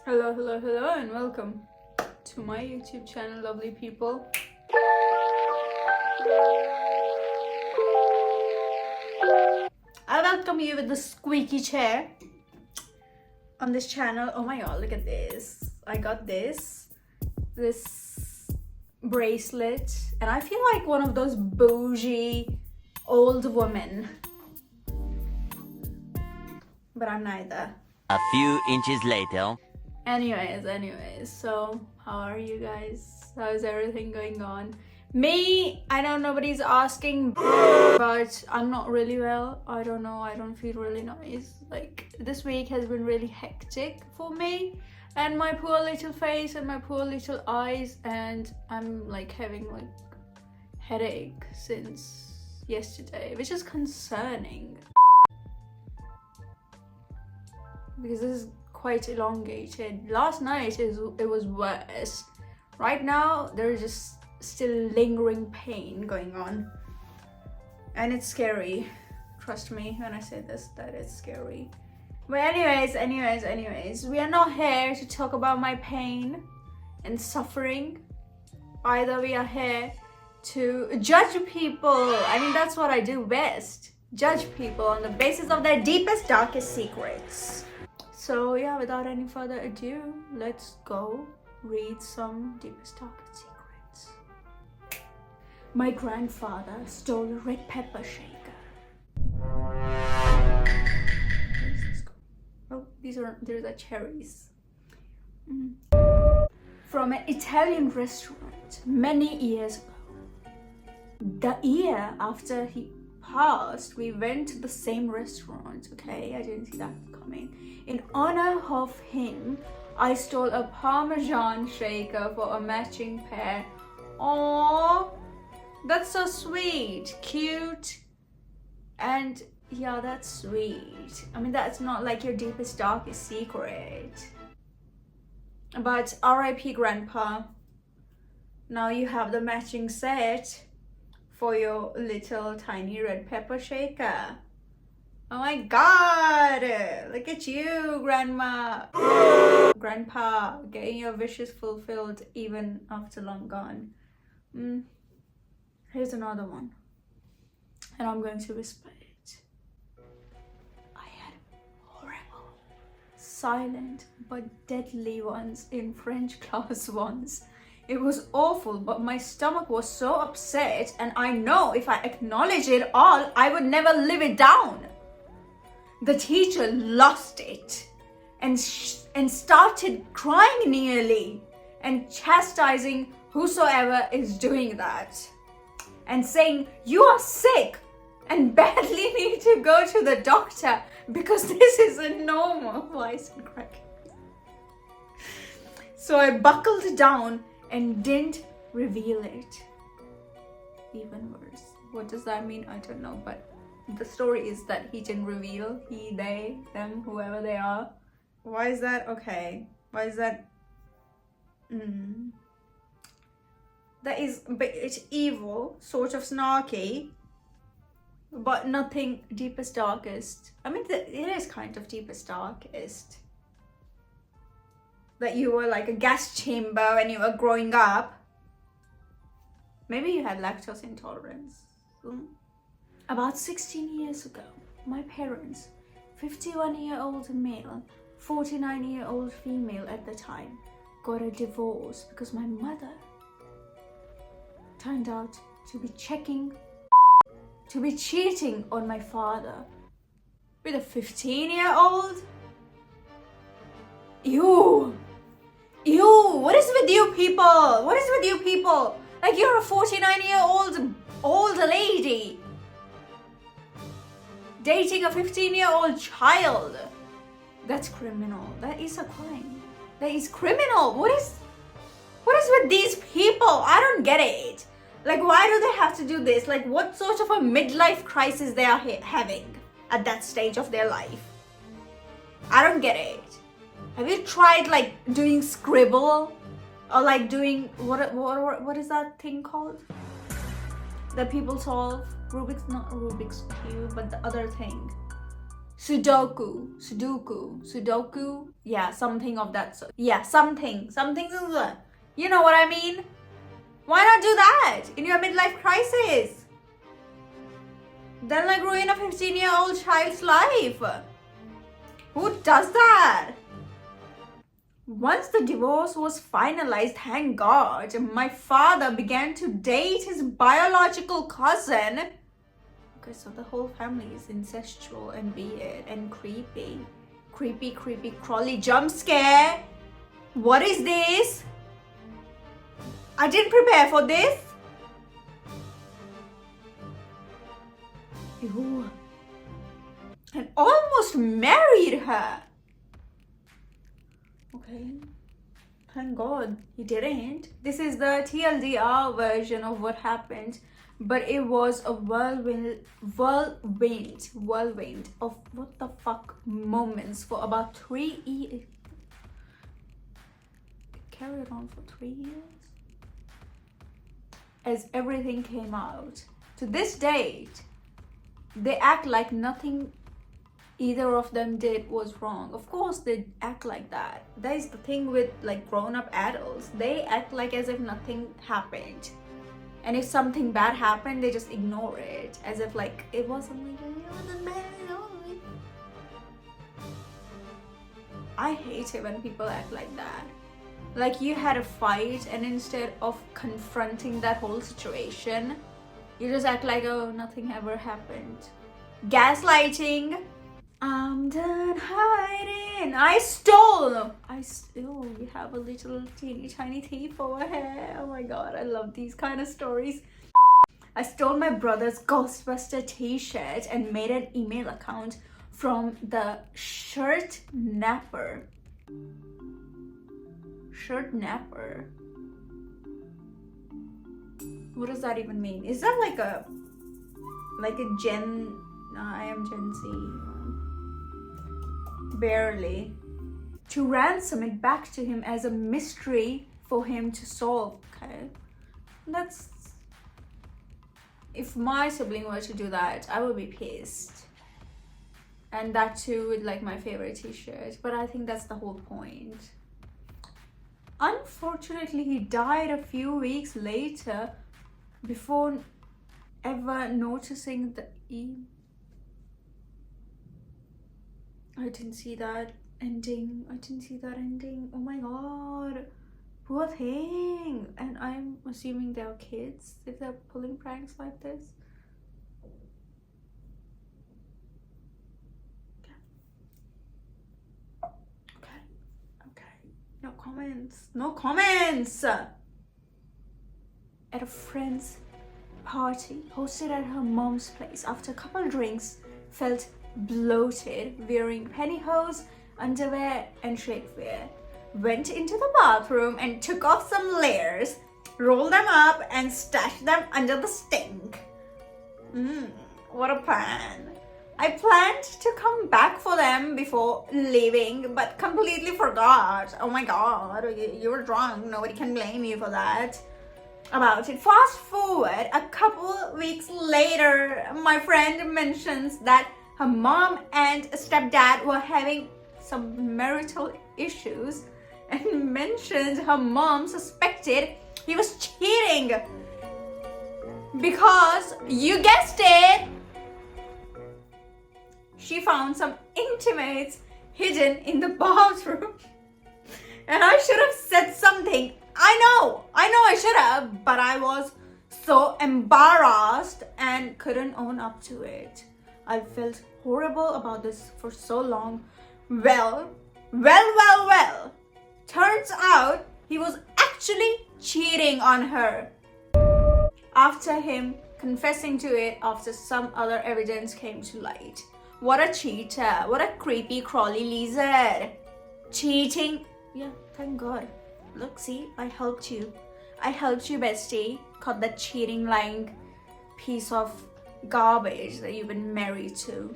Hello, and welcome to my YouTube channel, lovely people. I welcome you with the squeaky chair on this channel. Oh my god, look at this. I got this bracelet, and I feel like one of those bougie old women, but I'm neither. A few inches later. Anyways, so how are you guys? How's everything going on? Me, I know nobody's asking, but I'm not really well. I don't know, I don't feel really nice. Like, this week has been really hectic for me and my poor little face and my poor little eyes, and I'm like having like headache since yesterday, which is concerning because this is quite elongated. Last night it was worse. Right now there's just still lingering pain going on, and it's scary. Trust me when I say this, that it's scary. But anyways, we are not here to talk about my pain and suffering. Either we are here to judge people. I mean, that's what I do best. Judge people on the basis of their deepest, darkest secrets. So yeah, without any further ado, let's go read some deepest, darkest secrets. My grandfather stole a red pepper shaker. Oh, these are cherries. From an Italian restaurant many years ago. The year after he passed, we went to the same restaurant. Okay, I didn't see that coming. In honor of him, I stole a Parmesan shaker for a matching pair. Aww, that's so sweet, cute, and yeah, that's sweet. I mean, that's not like your deepest, darkest secret. But R.I.P. Grandpa. Now you have the matching set for your little tiny red pepper shaker. Oh my god! Look at you, Grandma! Grandpa, getting your wishes fulfilled even after long gone. Here's another one. And I'm going to whisper it. I had horrible, silent but deadly ones in French class once. It was awful, but my stomach was so upset, and I know if I acknowledge it all, I would never live it down. The teacher lost it and started crying nearly and chastising whosoever is doing that and saying, "You are sick and badly need to go to the doctor because this isn't normal." Voice and crack. So I buckled down and didn't reveal it. Even worse. What does that mean? I don't know, but the story is that he didn't reveal. He, they, them, whoever they are. Why is that okay? Why is that? That is a bit evil, sort of snarky, but nothing deepest, darkest. I mean, it is kind of deepest, darkest. That you were like a gas chamber when you were growing up. Maybe you had lactose intolerance. About 16 years ago, my parents, 51-year-old male, 49-year-old female at the time, got a divorce because my mother turned out to be cheating on my father with a 15-year-old. Ew, what is with you people? Like, you're a 49-year-old old lady dating a 15-year-old child. That's criminal. That is a crime. That is criminal. What is with these people? I don't get it. Like, why do they have to do this? Like, what sort of a midlife crisis they are having at that stage of their life? I don't get it. Have you tried like doing Scribble or like doing what is that thing called that people solve? Not Rubik's Cube, but the other thing. Sudoku. Yeah, something of that sort. Yeah, something. You know what I mean? Why not do that in your midlife crisis? Then like ruin a 15-year-old child's life. Who does that? Once the divorce was finalized, thank God, my father began to date his biological cousin. Okay, so the whole family is incestual and weird and creepy. Creepy, crawly jump scare. What is this? I didn't prepare for this. Ew. And almost married her. Okay. Thank God he didn't. This is the TLDR version of what happened. But it was a whirlwind of what the fuck moments for about 3 years. It carried on for 3 years. As everything came out. To this date, they act like nothing either of them did was wrong. Of course they act like that. That is the thing with like grown-up adults. They act like as if nothing happened. And if something bad happened, they just ignore it. As if like it wasn't bad at all. I hate it when people act like that. Like you had a fight and instead of confronting that whole situation, you just act like, oh, nothing ever happened. Gaslighting. I'm done hiding. I stole. We have a little teeny tiny thief over here. Oh my God, I love these kind of stories. I stole my brother's Ghostbuster t-shirt and made an email account from the shirt napper. Shirt napper. What does that even mean? Is that like a Gen? No, I am Gen Z. Barely. To ransom it back to him as a mystery for him to solve. Okay, that's. If my sibling were to do that, I would be pissed. And that too with like my favorite t-shirt. But I think that's the whole point. Unfortunately, he died a few weeks later before ever noticing the I didn't see that ending. Oh my God. Poor thing. And I'm assuming they're kids if they're pulling pranks like this. Okay. No comments. At a friend's party hosted at her mom's place, after a couple drinks, felt bloated, wearing pantyhose, underwear and shapewear, went into the bathroom and took off some layers, rolled them up and stashed them under the sink. What a plan. I planned to come back for them before leaving, but completely forgot. Oh my God, you were drunk. Nobody can blame you for that. About it. Fast forward a couple weeks later, my friend mentions that her mom and stepdad were having some marital issues and mentioned her mom suspected he was cheating because, you guessed it, she found some intimates hidden in the bathroom. And I should have said something. I know I should have, but I was so embarrassed and couldn't own up to it. I felt horrible about this for so long. Well. Turns out he was actually cheating on her. After him confessing to it after some other evidence came to light. What a cheater. What a creepy crawly lizard. Cheating. Yeah, thank God. Look, see, I helped you. Bestie. Caught that cheating, lying piece of garbage that you've been married to.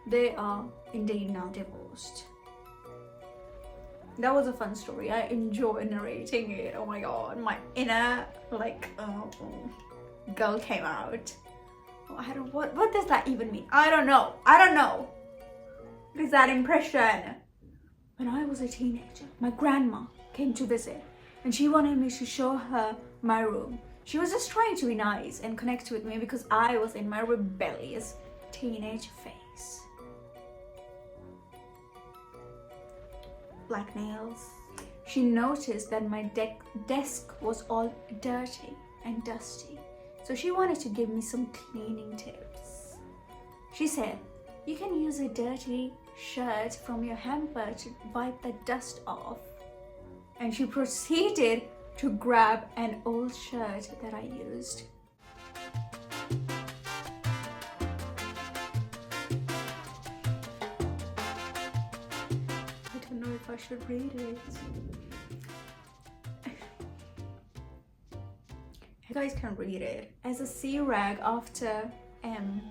They are indeed now divorced. That was a fun story. I enjoy narrating it. Oh my God, my inner girl came out. what does that even mean? I don't know. What is that impression? When I was a teenager, my grandma came to visit and she wanted me to show her my room. She was just trying to be nice and connect with me because I was in my rebellious teenage phase. Black nails. She noticed that my desk was all dirty and dusty, so she wanted to give me some cleaning tips. She said, "You can use a dirty shirt from your hamper to wipe the dust off." And she proceeded to grab an old shirt that I used. I don't know if I should read it. You guys can read it. As a sea rag after M.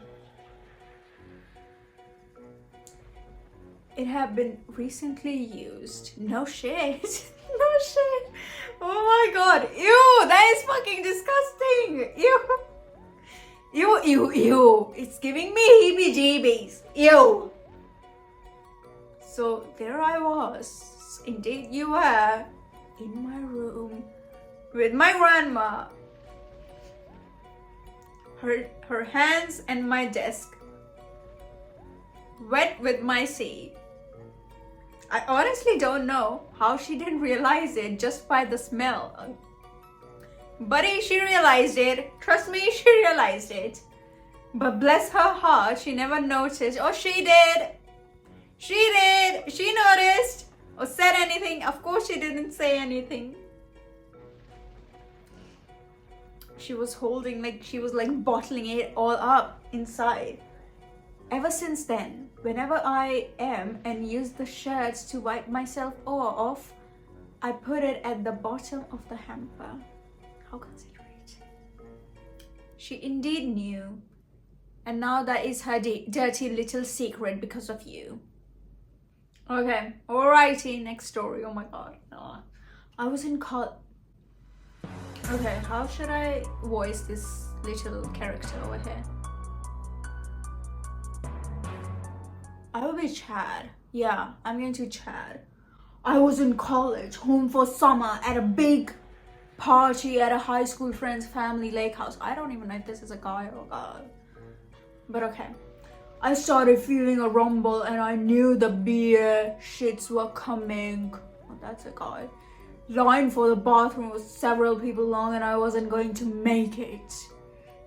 It had been recently used. No shit. No shit. Oh my god. Ew, that is fucking disgusting. Ew. Ew. It's giving me heebie-jeebies. Ew. So there I was. Indeed you were. In my room. With my grandma. Her hands and my desk. Wet with my sea. I honestly don't know how she didn't realize it just by the smell. Buddy, she realized it. Trust me, she realized it. But bless her heart, she never noticed. Oh, she did. She did. She noticed. Or said anything. Of course she didn't say anything. She was holding, she was bottling it all up inside. Ever since then, whenever I am and use the shirts to wipe myself off, I put it at the bottom of the hamper. How considerate. She indeed knew. And now that is her dirty little secret because of you. Okay, alrighty, next story. Oh my god. I was in college. Okay, how should I voice this little character over here? I will be Chad. Yeah, I'm going to Chad. I was in college, home for summer, at a big party at a high school friend's family lake house. I don't even know if this is a guy or a girl. But okay. I started feeling a rumble and I knew the beer shits were coming. Oh, that's a guy. Line for the bathroom was several people long and I wasn't going to make it.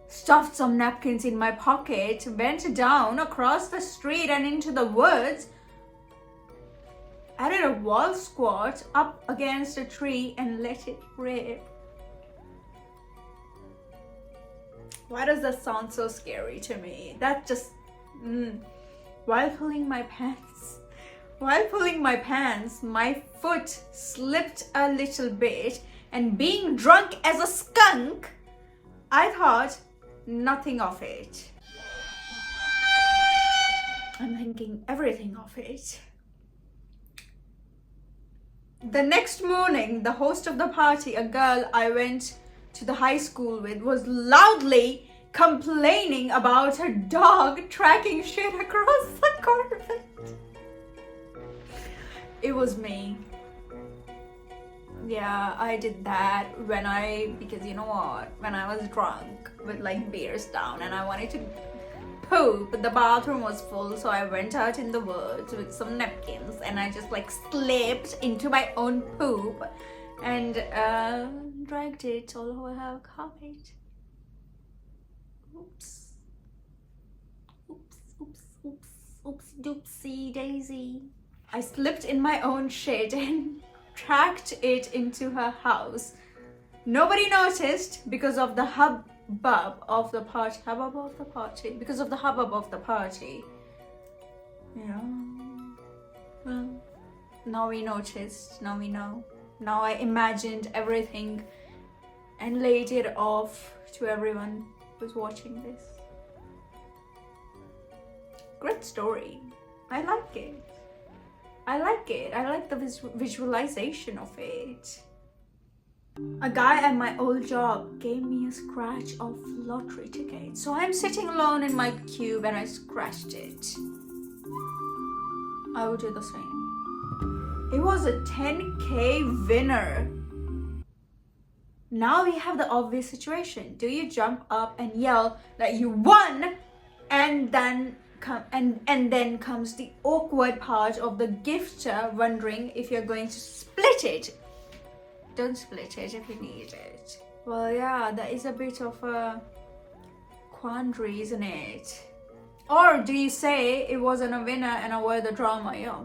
Stuffed some napkins in my pocket, went down across the street and into the woods. I did a wall squat up against a tree and let it rip. Why does that sound so scary to me? That just... While pulling my pants, my foot slipped a little bit, and being drunk as a skunk, I thought nothing of it. I'm thinking everything of it. The next morning, the host of the party, a girl I went to the high school with, was loudly complaining about her dog tracking shit across the carpet. It was me. Yeah, I did that because you know what? When I was drunk with beers down and I wanted to poop, the bathroom was full, so I went out in the woods with some napkins and I just slipped into my own poop and dragged it all over her carpet. Oops. Doopsie daisy. I slipped in my own shit and tracked it into her house. Nobody noticed because of the hubbub of the party. Because of the hubbub of the party. Yeah. Well, now we noticed. Now we know. Now I imagined everything and laid it off to everyone who's watching this. Great story. I like it. I like the visualization of it. A guy at my old job gave me a scratch of lottery ticket. So I'm sitting alone in my cube and I scratched it. I would do the same. It was a 10K winner. Now we have the obvious situation. Do you jump up and yell that you won, and then then comes the awkward part of the gifter wondering if you're going to split it? Don't split it if you need it. Well, yeah, that is a bit of a quandary, isn't it? Or do you say it wasn't a winner and avoid the drama? Yeah.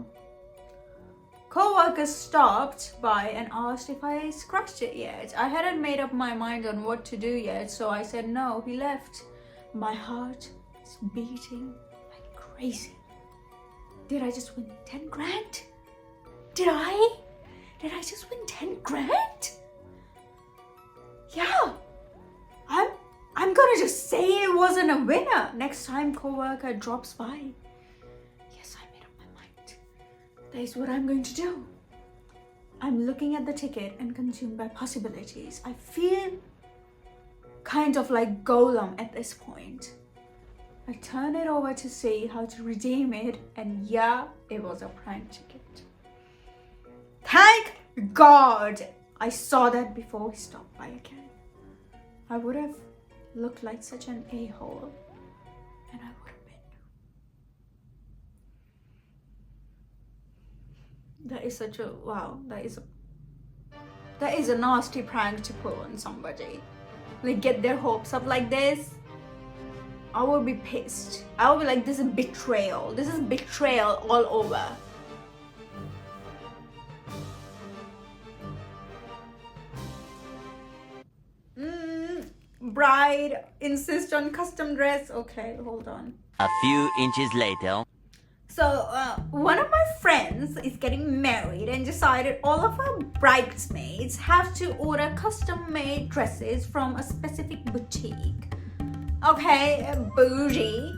Co-workers stopped by and asked if I scratched it yet. I hadn't made up my mind on what to do yet, so I said no. He left. My heart is beating like crazy. Did I just win 10 grand? Did I? Did I just win 10 grand? Yeah. I'm gonna just say it wasn't a winner next time co-worker drops by. Yes, I made up my mind. That is what I'm going to do. I'm looking at the ticket and consumed by possibilities. I feel kind of like Golem at this point. I turn it over to see how to redeem it, and yeah, it was a prank ticket. Thank God I saw that before we stopped by again. I would have looked like such an a-hole, and I would have been. That is such a wow. That is a nasty prank to pull on somebody. Like, get their hopes up like this. I would be pissed. I would be like, this is betrayal. This is betrayal all over. Bride insists on custom dress. Okay, hold on. A few inches later. So, one of my friends is getting married and decided all of her bridesmaids have to order custom-made dresses from a specific boutique. Okay, bougie.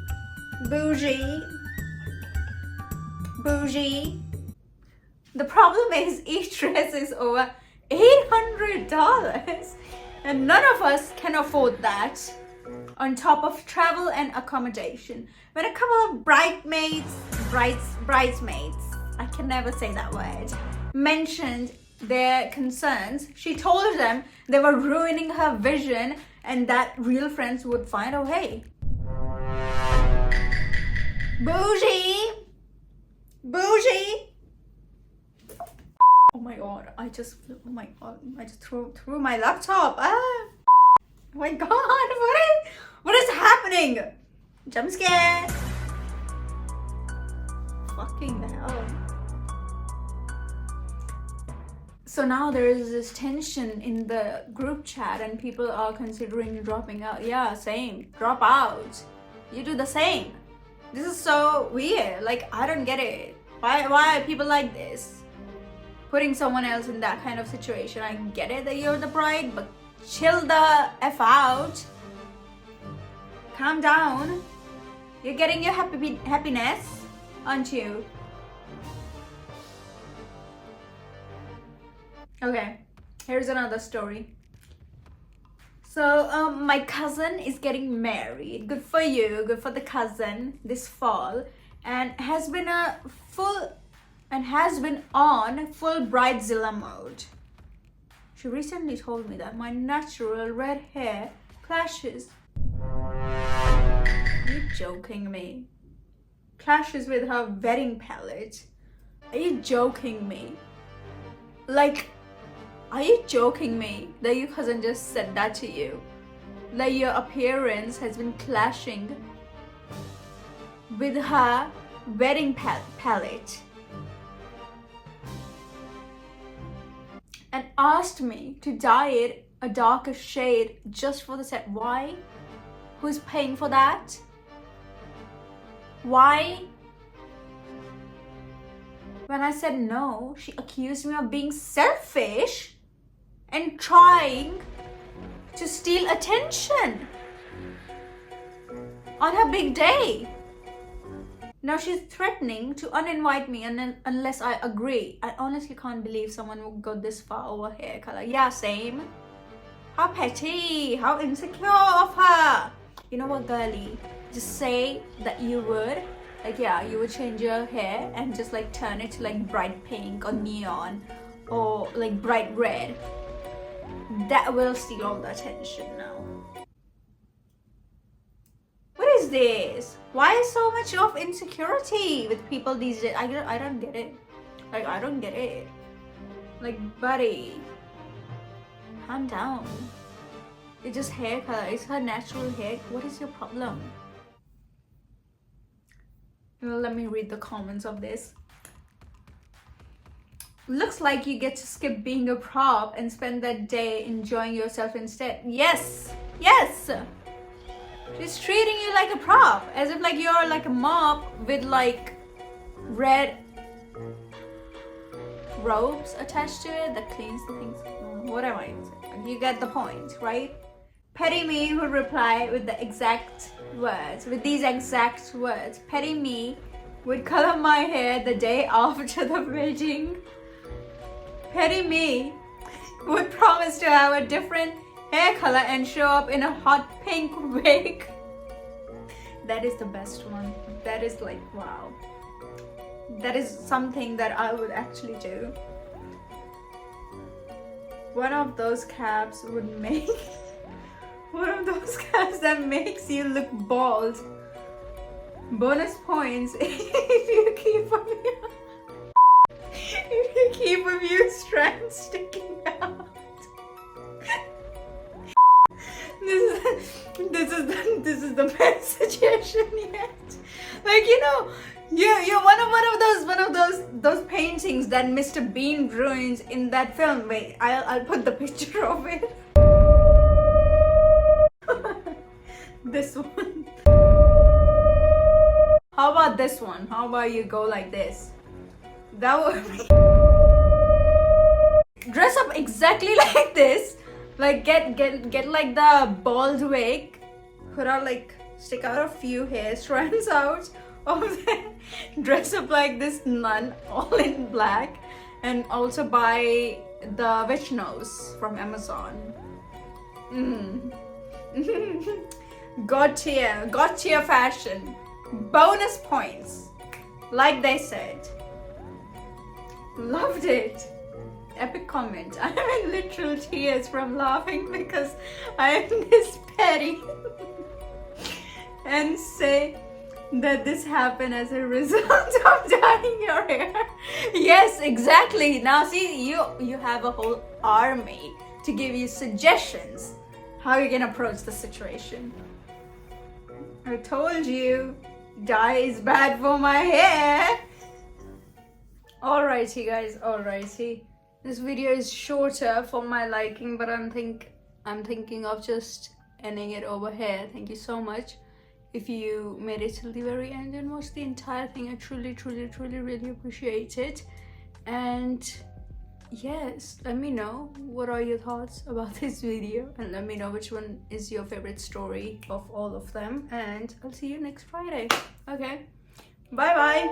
The problem is each dress is over $800 and none of us can afford that, on top of travel and accommodation. When a couple of bridesmaids, I can never say that word, mentioned their concerns, she told them they were ruining her vision and that real friends would find a way. Bougie. Oh my god, I just threw my laptop. Oh my god, what is happening? Jump scare. Fucking hell. So now there is this tension in the group chat and people are considering dropping out. Yeah, same. Drop out. You do the same. This is so weird. Like, I don't get it. Why are people like this? Putting someone else in that kind of situation. I get it that you're the bride, but chill the F out. Calm down. You're getting your happiness, aren't you? Okay, here's another story. So, my cousin is getting married. Good for you, good for the cousin this fall, and has been on full Bridezilla mode. She recently told me that my natural red hair clashes. Are you joking me? Clashes with her wedding palette. Are you joking me? Like, are you joking me that your cousin just said that to you? That your appearance has been clashing with her wedding palette? And asked me to dye it a darker shade just for the set. Why? Who's paying for that? Why? When I said no, she accused me of being selfish and trying to steal attention on her big day. Now she's threatening to uninvite me unless I agree. I honestly can't believe someone would go this far over hair color. Yeah, same. How petty, how insecure of her. You know what, girlie? Just say that you would, like, yeah, you would change your hair and just like turn it to like bright pink or neon or like bright red. That will steal all the attention now. What is this? Why is so much of insecurity with people these days? I don't get it. Like, I don't get it. Like, buddy, calm down. It's just hair color. It's her natural hair. What is your problem? Well, let me read the comments of this. Looks like you get to skip being a prop and spend that day enjoying yourself instead. Yes! Yes! She's treating you like a prop. As if like you're like a mop with like red robes attached to it that cleans the things. Whatever I say. You get the point, right? Petty me would reply with the exact words, with these exact words. Petty me would color my hair the day after the wedding. Petty me would promise to have a different hair color and show up in a hot pink wig. That is the best one. That is like, wow. That is something that I would actually do. One of those caps would make one of those caps that makes you look bald. Bonus points if you keep a few strands sticking out. This is the best suggestion yet. Like, you know, you're one of those paintings that Mr. Bean ruins in that film. Wait, I'll put the picture of it. This one. How about this one? How about you go like this? That would be... Dress up exactly like this. Like get like the bald wig. Put out like, stick out a few hair strands out of it. Dress up like this nun, all in black. And also buy the witch nose from Amazon. God tier fashion. Bonus points. Like they said. Loved it. Epic comment. I'm in literal tears from laughing because I am this petty. And say that this happened as a result of dyeing your hair. Yes, exactly. Now see, you have a whole army to give you suggestions how you can approach the situation. I told you, dye is bad for my hair. Alrighty guys, alrighty. This video is shorter for my liking, but I'm thinking of just ending it over here. Thank you so much if you made it till the very end and watched the entire thing. I truly really appreciate it. And yes, let me know what are your thoughts about this video, and let me know which one is your favorite story of all of them. And I'll see you next Friday. Okay, bye bye.